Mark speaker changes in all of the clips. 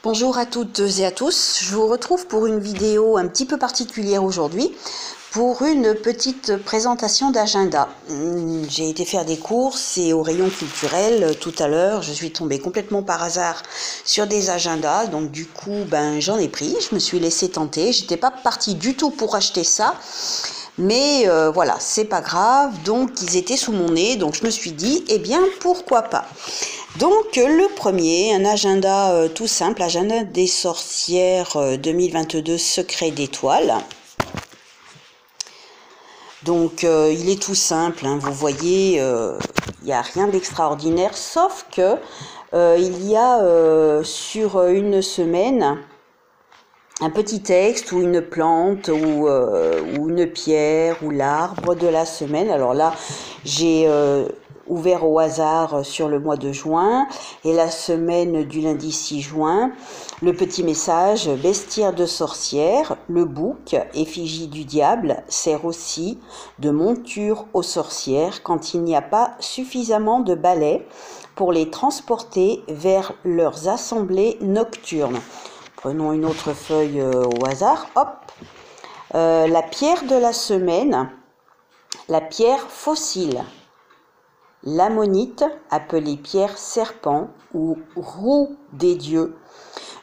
Speaker 1: Bonjour à toutes et à tous, je vous retrouve pour une vidéo un petit peu particulière aujourd'hui, pour une petite présentation d'agenda. J'ai été faire des courses et au rayon culturel tout à l'heure, je suis tombée complètement par hasard sur des agendas, donc du coup j'en ai pris, je me suis laissée tenter, j'étais pas partie du tout pour acheter ça. Mais voilà, c'est pas grave, donc ils étaient sous mon nez, donc je me suis dit, eh bien pourquoi pas. Donc le premier, un agenda tout simple, agenda des sorcières 2022 secret d'étoiles. Donc il est tout simple, hein, vous voyez, il n'y a rien d'extraordinaire, sauf que il y a sur une semaine un petit texte ou une plante ou une pierre ou l'arbre de la semaine. Alors là, j'ai ouvert au hasard sur le mois de juin et la semaine du lundi 6 juin. Le petit message, bestiaire de sorcière, le bouc, effigie du diable, sert aussi de monture aux sorcières quand il n'y a pas suffisamment de balais pour les transporter vers leurs assemblées nocturnes. Prenons une autre feuille au hasard, hop, la pierre de la semaine, la pierre fossile, l'ammonite, appelée pierre serpent ou roue des dieux,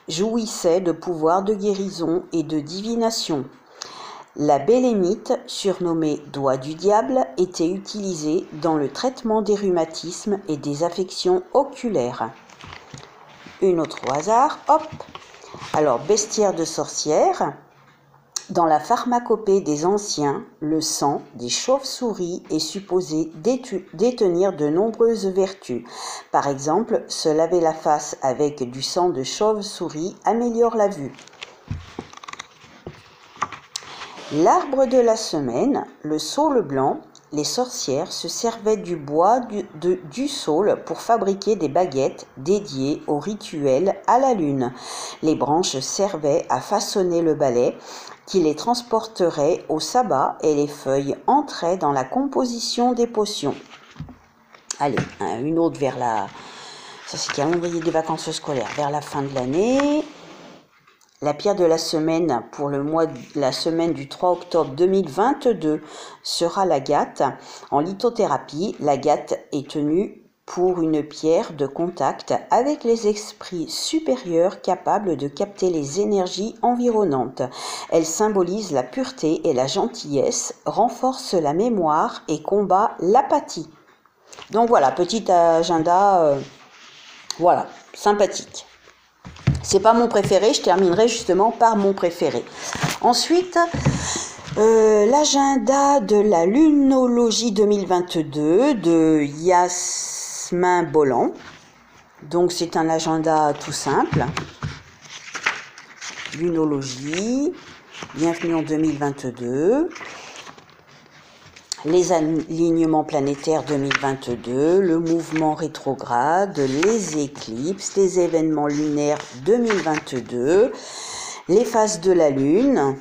Speaker 1: jouissait de pouvoirs de guérison et de divination. La bélémite, surnommée doigt du diable, était utilisée dans le traitement des rhumatismes et des affections oculaires. Une autre au hasard, hop. Alors, bestiaire de sorcière, dans la pharmacopée des anciens, le sang des chauves-souris est supposé détenir de nombreuses vertus. Par exemple, se laver la face avec du sang de chauve-souris améliore la vue. L'arbre de la semaine, le saule blanc, les sorcières se servaient du bois du saule pour fabriquer des baguettes dédiées au rituel à la lune. Les branches servaient à façonner le balai qui les transporterait au sabbat et les feuilles entraient dans la composition des potions. Allez, une autre vers la... Ça c'est calendrier des vacances scolaires, vers la fin de l'année. La pierre de la semaine pour la semaine du 3 octobre 2022 sera l'agate. En lithothérapie, l'agate est tenue pour une pierre de contact avec les esprits supérieurs capables de capter les énergies environnantes. Elle symbolise la pureté et la gentillesse, renforce la mémoire et combat l'apathie. Donc voilà, petit agenda, voilà, sympathique. C'est pas mon préféré, je terminerai justement par mon préféré. Ensuite, l'agenda de la lunologie 2022 de Yasmin Bolland. Donc c'est un agenda tout simple. Lunologie, bienvenue en 2022. Les alignements planétaires 2022, le mouvement rétrograde, les éclipses, les événements lunaires 2022, les phases de la Lune,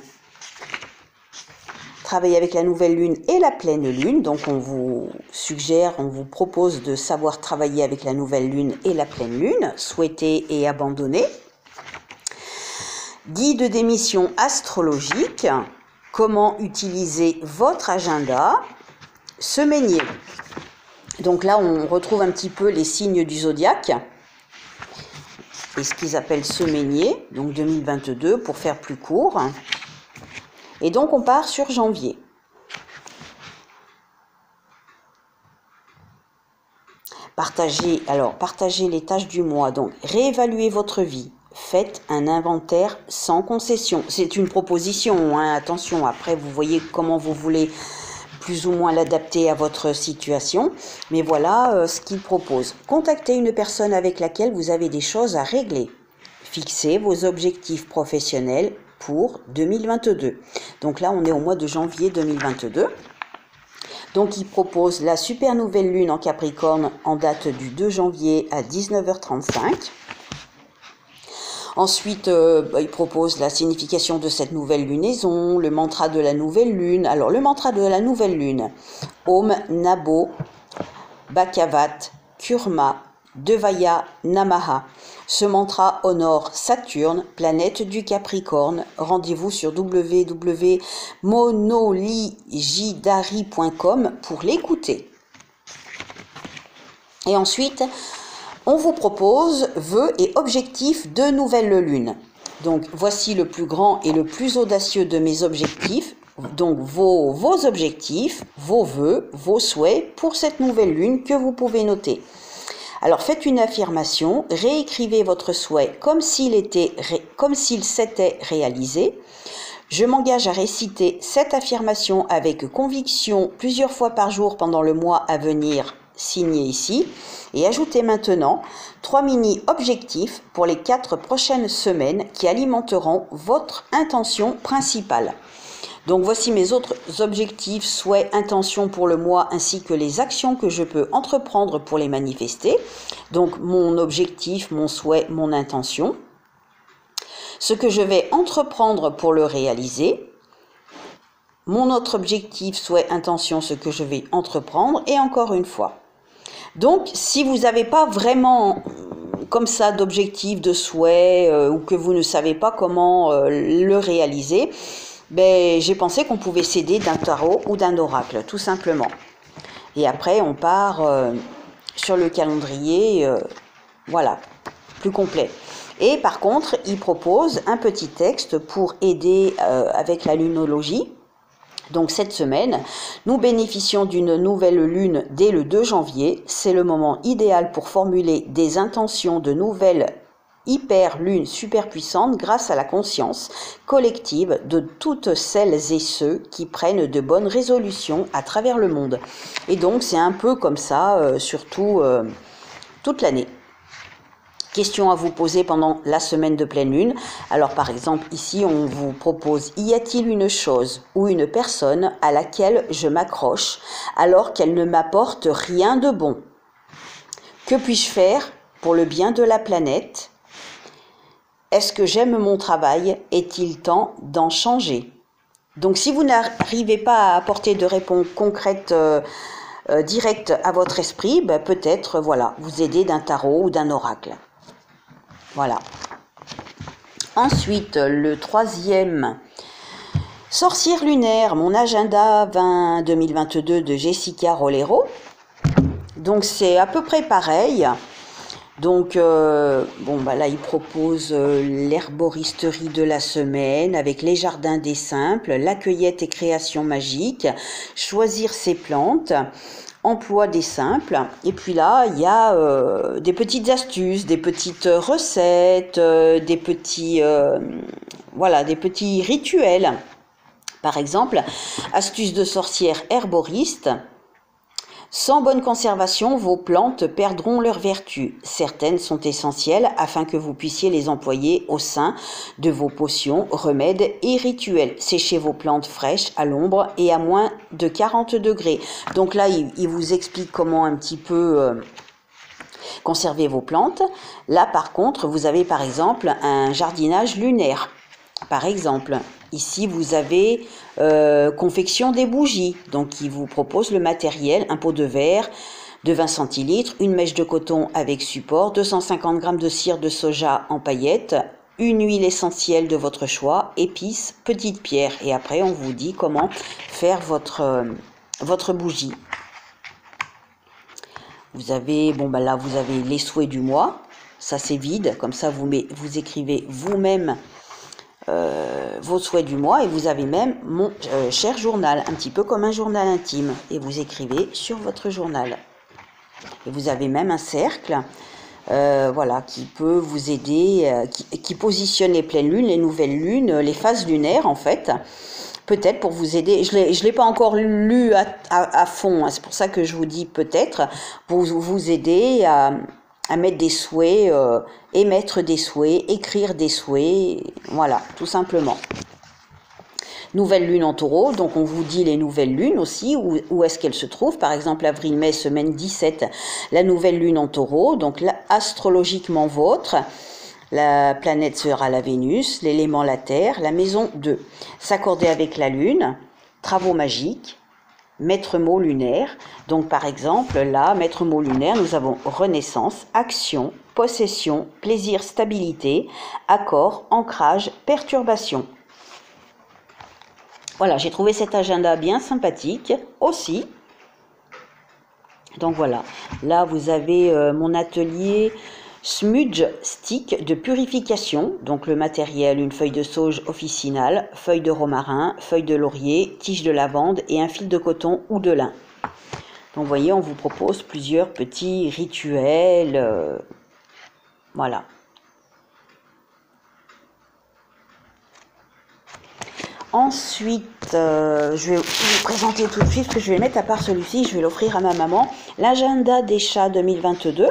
Speaker 1: travailler avec la nouvelle Lune et la pleine Lune. Donc on vous propose de savoir travailler avec la nouvelle Lune et la pleine Lune, souhaiter et abandonner. Guide des missions astrologiques. Comment utiliser votre agenda, semainier. Donc là, on retrouve un petit peu les signes du zodiaque et ce qu'ils appellent semainier, donc 2022 pour faire plus court. Et donc, on part sur janvier. Partagez les tâches du mois. Donc, réévaluez votre vie. Faites un inventaire sans concession. C'est une proposition, hein, attention, après vous voyez comment vous voulez plus ou moins l'adapter à votre situation. Mais voilà ce qu'il propose. Contactez une personne avec laquelle vous avez des choses à régler. Fixez vos objectifs professionnels pour 2022. Donc là, on est au mois de janvier 2022. Donc il propose la super nouvelle lune en Capricorne en date du 2 janvier à 19h35. Ensuite, il propose la signification de cette nouvelle lunaison, le mantra de la nouvelle lune. Alors, le mantra de la nouvelle lune, Om Nabo Bhagavat Kurma Devaya Namaha. Ce mantra honore Saturne, planète du Capricorne. Rendez-vous sur www.monoligidari.com pour l'écouter. Et ensuite, on vous propose vœux et objectifs de nouvelle lune. Donc, voici le plus grand et le plus audacieux de mes objectifs. Donc, vos objectifs, vos vœux, vos souhaits pour cette nouvelle lune que vous pouvez noter. Alors, faites une affirmation, réécrivez votre souhait comme s'il s'était réalisé. Je m'engage à réciter cette affirmation avec conviction plusieurs fois par jour pendant le mois à venir, signé ici. Et ajoutez maintenant 3 mini-objectifs pour les 4 prochaines semaines qui alimenteront votre intention principale. Donc voici mes autres objectifs, souhaits, intentions pour le mois ainsi que les actions que je peux entreprendre pour les manifester. Donc mon objectif, mon souhait, mon intention. Ce que je vais entreprendre pour le réaliser. Mon autre objectif, souhait, intention, ce que je vais entreprendre. Et encore une fois. Donc, si vous n'avez pas vraiment comme ça d'objectif, de souhait, ou que vous ne savez pas comment le réaliser, ben, j'ai pensé qu'on pouvait s'aider d'un tarot ou d'un oracle, tout simplement. Et après, on part sur le calendrier, voilà, plus complet. Et par contre, il propose un petit texte pour aider avec la lunologie. Donc cette semaine, nous bénéficions d'une nouvelle lune dès le 2 janvier. C'est le moment idéal pour formuler des intentions de nouvelles hyper-lunes super puissantes grâce à la conscience collective de toutes celles et ceux qui prennent de bonnes résolutions à travers le monde. Et donc c'est un peu comme ça, surtout toute l'année. Question à vous poser pendant la semaine de pleine lune. Alors par exemple ici on vous propose: y a-t-il une chose ou une personne à laquelle je m'accroche alors qu'elle ne m'apporte rien de bon? Que puis-je faire pour le bien de la planète? Est-ce que j'aime mon travail? Est-il temps d'en changer? Donc si vous n'arrivez pas à apporter de réponse concrète directe à votre esprit, ben, peut-être voilà, vous aider d'un tarot ou d'un oracle. Voilà. Ensuite, le troisième, sorcière lunaire, mon agenda 2022 de Jessica Rolero. Donc c'est à peu près pareil. Donc bon bah là il propose l'herboristerie de la semaine avec les jardins des simples, la cueillette et création magique, choisir ses plantes. Emploi des simples, et puis là il y a des petites astuces, des petites recettes, des petits voilà, des petits rituels. Par exemple, astuce de sorcière herboriste. Sans bonne conservation, vos plantes perdront leur vertu. Certaines sont essentielles afin que vous puissiez les employer au sein de vos potions, remèdes et rituels. Séchez vos plantes fraîches à l'ombre et à moins de 40 degrés. Donc là, il vous explique comment un petit peu conserver vos plantes. Là, par contre, vous avez par exemple un jardinage lunaire. Par exemple, ici, vous avez confection des bougies. Donc, il vous propose le matériel, un pot de verre de 20 centilitres, une mèche de coton avec support, 250 g de cire de soja en paillettes, une huile essentielle de votre choix, épices, petites pierres. Et après, on vous dit comment faire votre bougie. Vous avez, bon, bah là, vous avez les souhaits du mois. Ça, c'est vide. Comme ça, vous écrivez vous-même vos souhaits du mois, et vous avez même mon cher journal, un petit peu comme un journal intime, et vous écrivez sur votre journal. Et vous avez même un cercle voilà, qui peut vous aider, qui positionne les pleines lunes, les nouvelles lunes, les phases lunaires en fait, peut-être pour vous aider. Je l'ai pas encore lu à fond, hein, c'est pour ça que je vous dis peut-être, pour vous aider à mettre des souhaits, émettre des souhaits, écrire des souhaits, voilà, tout simplement. Nouvelle lune en taureau, donc on vous dit les nouvelles lunes aussi, où est-ce qu'elles se trouvent. Par exemple, avril-mai, semaine 17, la nouvelle lune en taureau, donc là, astrologiquement vôtre, la planète sera la Vénus, l'élément la Terre, la maison 2. S'accorder avec la lune, travaux magiques, maître mot lunaire. Donc par exemple, là, maître mot lunaire, nous avons renaissance, action, possession, plaisir, stabilité, accord, ancrage, perturbation. Voilà, j'ai trouvé cet agenda bien sympathique aussi. Donc voilà, là vous avez mon atelier Smudge Stick de purification. Donc le matériel, une feuille de sauge officinale, feuille de romarin, feuille de laurier, tige de lavande et un fil de coton ou de lin. Donc vous voyez, on vous propose plusieurs petits rituels. Voilà. Ensuite, je vais vous présenter tout de suite, parce que je vais mettre à part celui-ci, je vais l'offrir à ma maman, l'agenda des chats 2022.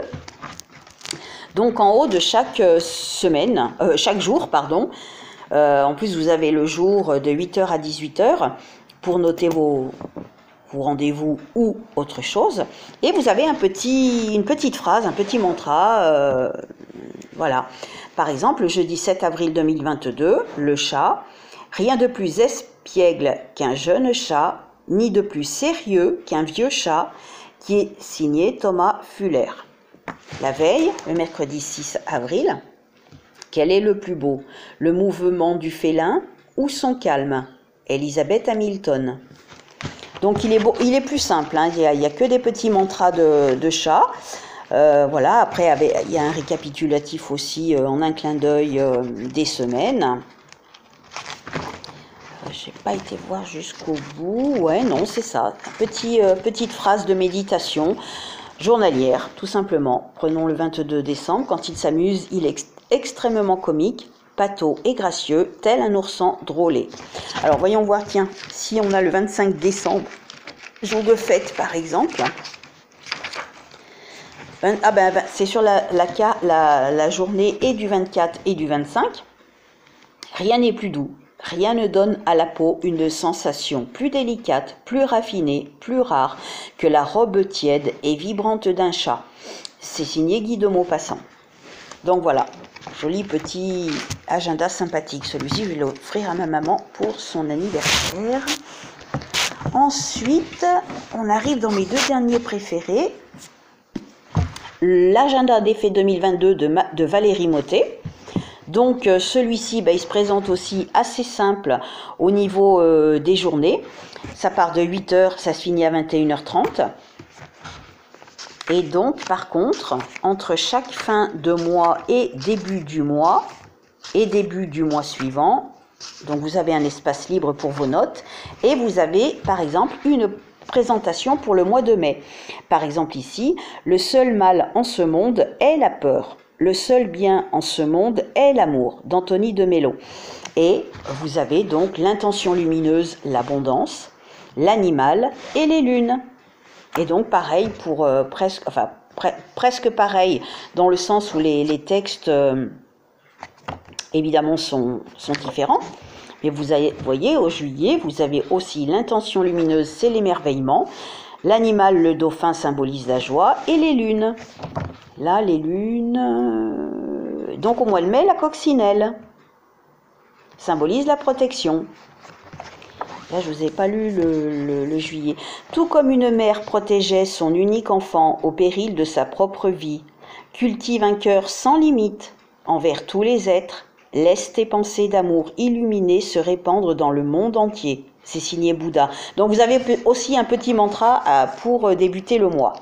Speaker 1: Donc en haut de chaque semaine, chaque jour, pardon, en plus vous avez le jour de 8h à 18h pour noter vos rendez-vous ou autre chose. Et vous avez une petite phrase, un petit mantra, voilà. Par exemple, le jeudi 7 avril 2022, le chat. Rien de plus espiègle qu'un jeune chat, ni de plus sérieux qu'un vieux chat, qui est signé Thomas Fuller. La veille, le mercredi 6 avril, quel est le plus beau, le mouvement du félin ou son calme? Elisabeth Hamilton. Donc il est plus simple, hein. Il n'y a que des petits mantras de chat. Voilà, après il y a un récapitulatif aussi en un clin d'œil des semaines. J'ai pas été voir jusqu'au bout. Ouais, non, c'est ça. Petite phrase de méditation journalière, tout simplement. Prenons le 22 décembre. Quand il s'amuse, il est extrêmement comique, pâteau et gracieux, tel un ourson drôlé. Alors, voyons voir, tiens, si on a le 25 décembre, jour de fête, par exemple. C'est sur la journée et du 24 et du 25. Rien n'est plus doux. Rien ne donne à la peau une sensation plus délicate, plus raffinée, plus rare que la robe tiède et vibrante d'un chat. C'est signé Guy de Maupassant. Donc voilà, joli petit agenda sympathique. Celui-ci, je vais l'offrir à ma maman pour son anniversaire. Ensuite, on arrive dans mes deux derniers préférés. L'agenda des fêtes 2022 de Valérie Mottet. Donc celui-ci, il se présente aussi assez simple au niveau des journées. Ça part de 8h, ça se finit à 21h30. Et donc par contre, entre chaque fin de mois et début du mois suivant, donc vous avez un espace libre pour vos notes. Et vous avez par exemple une présentation pour le mois de mai. Par exemple ici, le seul mal en ce monde est la peur. Le seul bien en ce monde est l'amour, d'Anthony de Mello. Et vous avez donc l'intention lumineuse, l'abondance, l'animal et les lunes. Et donc pareil pour presque pareil dans le sens où les textes évidemment sont différents. Mais vous voyez, au juillet, vous avez aussi l'intention lumineuse, c'est l'émerveillement. L'animal, le dauphin, symbolise la joie et les lunes. Là, les lunes... Donc au mois de mai, la coccinelle symbolise la protection. Là, je ne vous ai pas lu le juillet. Tout comme une mère protégeait son unique enfant au péril de sa propre vie, cultive un cœur sans limite envers tous les êtres, laisse tes pensées d'amour illuminées se répandre dans le monde entier. C'est signé Bouddha. Donc vous avez aussi un petit mantra pour débuter le mois.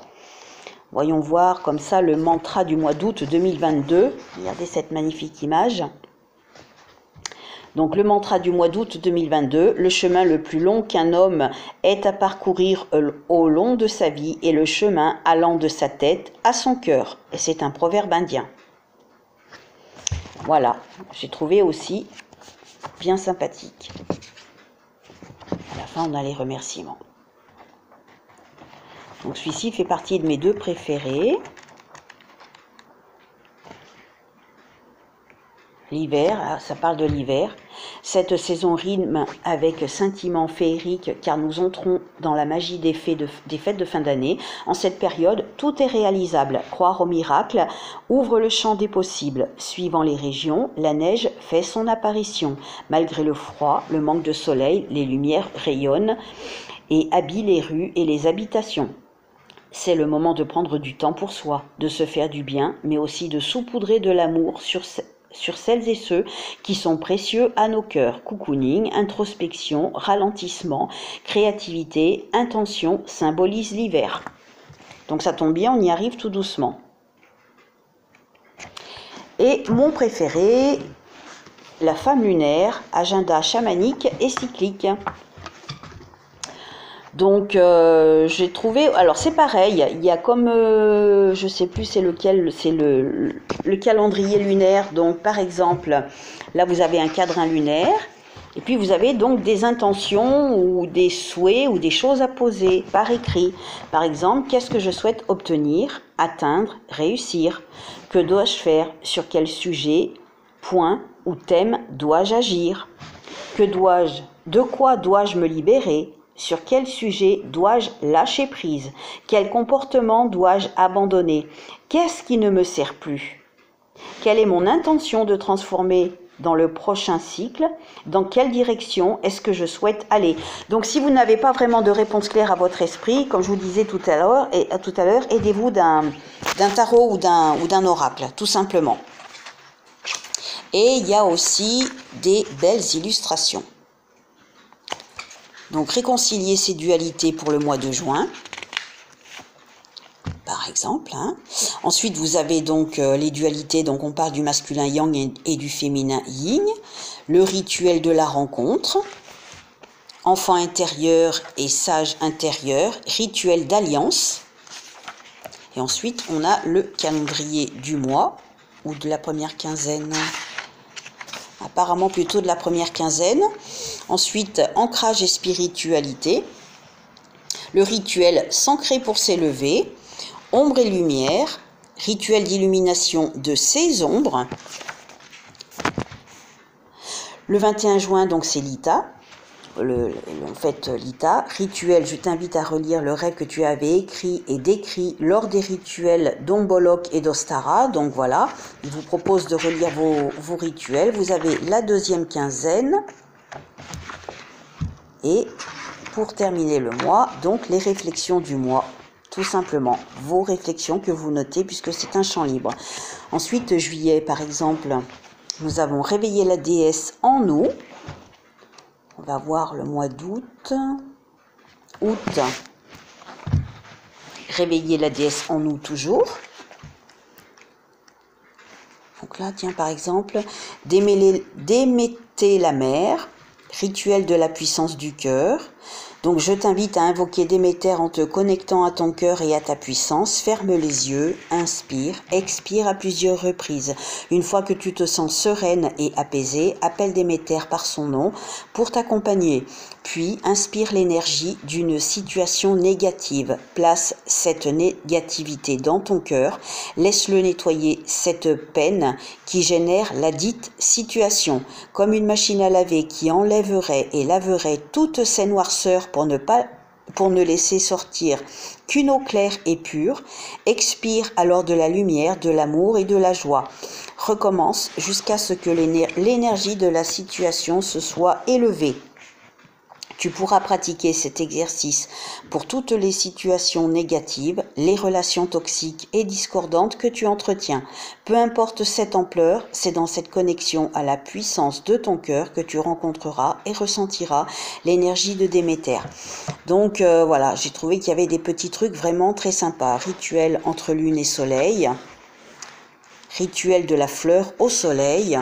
Speaker 1: Voyons voir comme ça le mantra du mois d'août 2022. Regardez cette magnifique image. Donc le mantra du mois d'août 2022, le chemin le plus long qu'un homme ait à parcourir au long de sa vie est le chemin allant de sa tête à son cœur. Et c'est un proverbe indien. Voilà, j'ai trouvé aussi bien sympathique. À la fin, on a les remerciements. Donc celui-ci fait partie de mes deux préférés. L'hiver, ça parle de l'hiver. Cette saison rime avec sentiment féerique car nous entrons dans la magie des fêtes de fin d'année. En cette période, tout est réalisable. Croire au miracle ouvre le champ des possibles. Suivant les régions, la neige fait son apparition. Malgré le froid, le manque de soleil, les lumières rayonnent et habille les rues et les habitations. C'est le moment de prendre du temps pour soi, de se faire du bien, mais aussi de saupoudrer de l'amour sur celles et ceux qui sont précieux à nos cœurs. Cocooning, introspection, ralentissement, créativité, intention symbolise l'hiver. Donc ça tombe bien, on y arrive tout doucement. Et mon préféré, la femme lunaire, agenda chamanique et cyclique. Donc j'ai trouvé, alors c'est pareil, il y a comme, je sais plus c'est lequel, c'est le calendrier lunaire. Donc par exemple, là vous avez un cadran lunaire, et puis vous avez donc des intentions ou des souhaits ou des choses à poser par écrit. Par exemple, qu'est-ce que je souhaite obtenir, atteindre, réussir? Que dois-je faire? Sur quel sujet, point ou thème dois-je agir? De quoi dois-je me libérer? Sur quel sujet dois-je lâcher prise? Quel comportement dois-je abandonner? Qu'est-ce qui ne me sert plus? Quelle est mon intention de transformer dans le prochain cycle? Dans quelle direction est-ce que je souhaite aller? Donc si vous n'avez pas vraiment de réponse claire à votre esprit, comme je vous disais tout à l'heure, aidez-vous d'un tarot ou d'un oracle, tout simplement. Et il y a aussi des belles illustrations. Donc réconcilier ces dualités pour le mois de juin, par exemple. Ensuite, vous avez donc les dualités, donc on parle du masculin yang et du féminin yin, le rituel de la rencontre, enfant intérieur et sage intérieur, rituel d'alliance. Et ensuite, on a le calendrier du mois ou de la première quinzaine. Apparemment plutôt de la première quinzaine. Ensuite, ancrage et spiritualité. Le rituel s'ancrer pour s'élever. Ombre et lumière. Rituel d'illumination de ses ombres. Le 21 juin, donc c'est l'Ita. En fait, l'Ita. Rituel, je t'invite à relire le rêve que tu avais écrit et décrit lors des rituels d'Ombolok et d'Ostara. Donc voilà, il vous propose de relire vos rituels. Vous avez la deuxième quinzaine. Et pour terminer le mois, donc les réflexions du mois. Tout simplement, vos réflexions que vous notez puisque c'est un champ libre. Ensuite, juillet, par exemple, nous avons réveillé la déesse en nous. On va voir le mois d'août. Août, réveiller la déesse en nous toujours. Donc là, tiens, par exemple, démettez la mer, rituel de la puissance du cœur. Donc je t'invite à invoquer Déméter en te connectant à ton cœur et à ta puissance. Ferme les yeux, inspire, expire à plusieurs reprises. Une fois que tu te sens sereine et apaisée, appelle Déméter par son nom pour t'accompagner. Puis inspire l'énergie d'une situation négative. Place cette négativité dans ton cœur. Laisse-le nettoyer cette peine qui génère la dite situation. Comme une machine à laver qui enlèverait et laverait toutes ces noirceurs pour ne laisser sortir qu'une eau claire et pure. Expire alors de la lumière, de l'amour et de la joie. Recommence jusqu'à ce que l'énergie de la situation se soit élevée. Tu pourras pratiquer cet exercice pour toutes les situations négatives, les relations toxiques et discordantes que tu entretiens. Peu importe cette ampleur, c'est dans cette connexion à la puissance de ton cœur que tu rencontreras et ressentiras l'énergie de Déméter. Donc voilà, j'ai trouvé qu'il y avait des petits trucs vraiment très sympas. Rituel entre lune et soleil, rituel de la fleur au soleil,